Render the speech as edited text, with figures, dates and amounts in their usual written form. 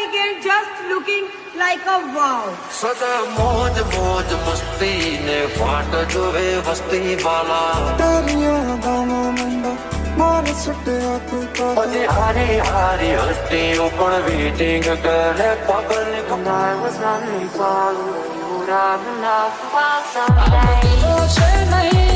weekend just looking like a wow. સદા મોજ મોજ મસ્તી ને ફાટ જોવે વસ્તી વાલા તારિયા ગામો મંડો મારે સુટ્યા તું પછી હારી હારી હસ્તીઓ પણ વેટિંગ કરે public And I was running for you, would have enough for someday.